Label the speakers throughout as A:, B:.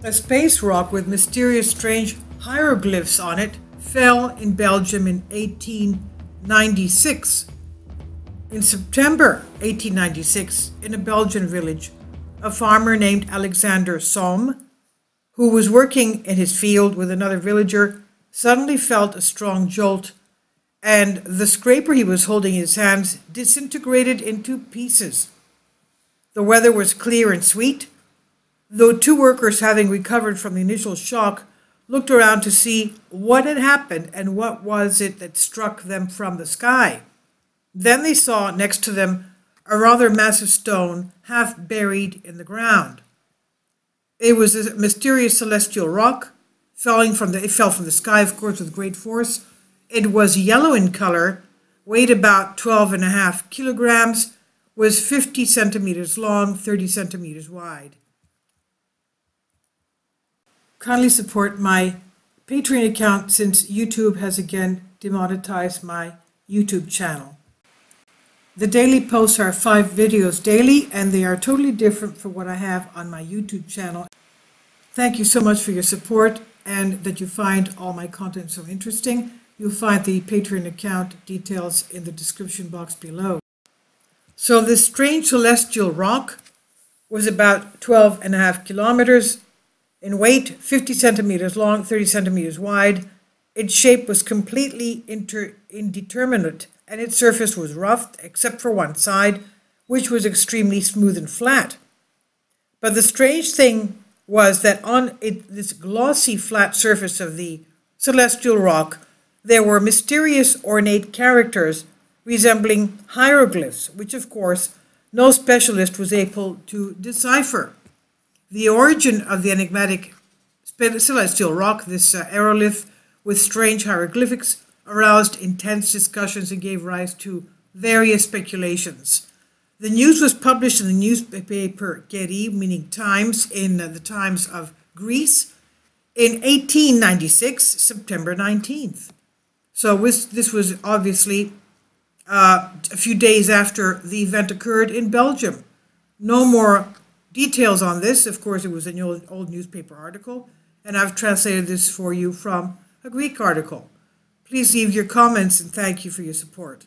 A: A space rock with mysterious, strange hieroglyphs on it fell in Belgium in 1896. In September 1896, in a Belgian village, a farmer named Alexander Somme, who was working in his field with another villager, suddenly felt a strong jolt, and the scraper he was holding in his hands disintegrated into pieces. The weather was clear and sweet, though two workers, having recovered from the initial shock, looked around to see what had happened and what was it that struck them from the sky. Then they saw next to them a rather massive stone half buried in the ground. It was a mysterious celestial rock. It fell from the sky, of course, with great force. It was yellow in color, weighed about 12.5 kilograms, was 50 centimeters long, 30 centimeters wide. Kindly support my Patreon account since YouTube has again demonetized my YouTube channel. The daily posts are 5 videos daily, and they are totally different from what I have on my YouTube channel. Thank you so much for your support and that you find all my content so interesting. You'll find the Patreon account details in the description box below. So this strange celestial rock was about 12.5 kilometers in weight, 50 centimeters long, 30 centimeters wide. Its shape was completely indeterminate, and its surface was rough except for one side, which was extremely smooth and flat. But the strange thing was that on this glossy flat surface of the celestial rock, there were mysterious ornate characters resembling hieroglyphs, which of course no specialist was able to decipher. The origin of the enigmatic celestial rock, this aerolith with strange hieroglyphics, aroused intense discussions and gave rise to various speculations. The news was published in the newspaper Geri, meaning Times, in the Times of Greece, in 1896, September 19th. So this was obviously a few days after the event occurred in Belgium. No more details on this. Of course, it was an old newspaper article, and I've translated this for you from a Greek article. Please leave your comments, and thank you for your support.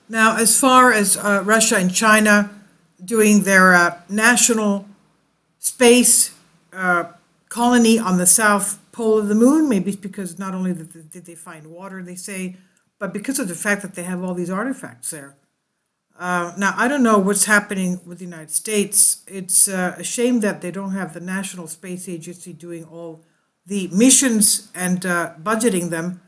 A: Now, as far as Russia and China doing their national space colony on the south pole of the moon, maybe it's because not only did they find water, they say, but because of the fact that they have all these artifacts there. Now, I don't know what's happening with the United States. It's a shame that they don't have the National Space Agency doing all the missions and budgeting them.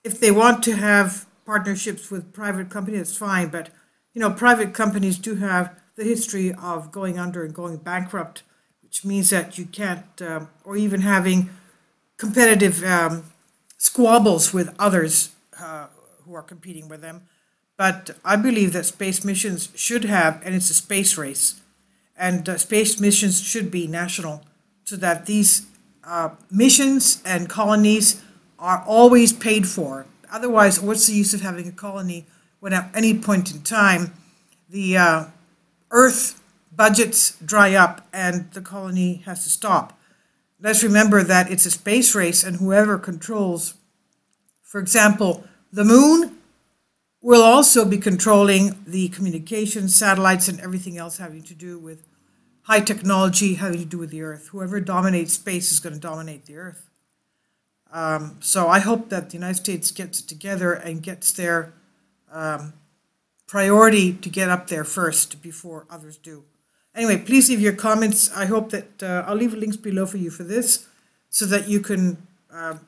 A: If they want to have partnerships with private companies, it's fine, but you know, private companies do have the history of going under and going bankrupt, which means that you can't, or even having competitive squabbles with others who are competing with them. But I believe that space missions should have, and it's a space race, and space missions should be national, so that these missions and colonies are always paid for. Otherwise, what's the use of having a colony when at any point in time the Earth budgets dry up and the colony has to stop? Let's remember that it's a space race, and whoever controls, for example, the moon, will also be controlling the communications, satellites, and everything else having to do with high technology, having to do with the Earth. Whoever dominates space is going to dominate the Earth. So I hope that the United States gets it together and gets their priority to get up there first before others do. Anyway, please leave your comments. I hope that I'll leave links below for you for this, so that you can,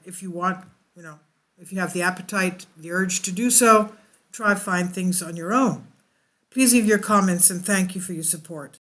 A: if you want, you know, if you have the appetite, the urge to do so, try to find things on your own. Please leave your comments, and thank you for your support.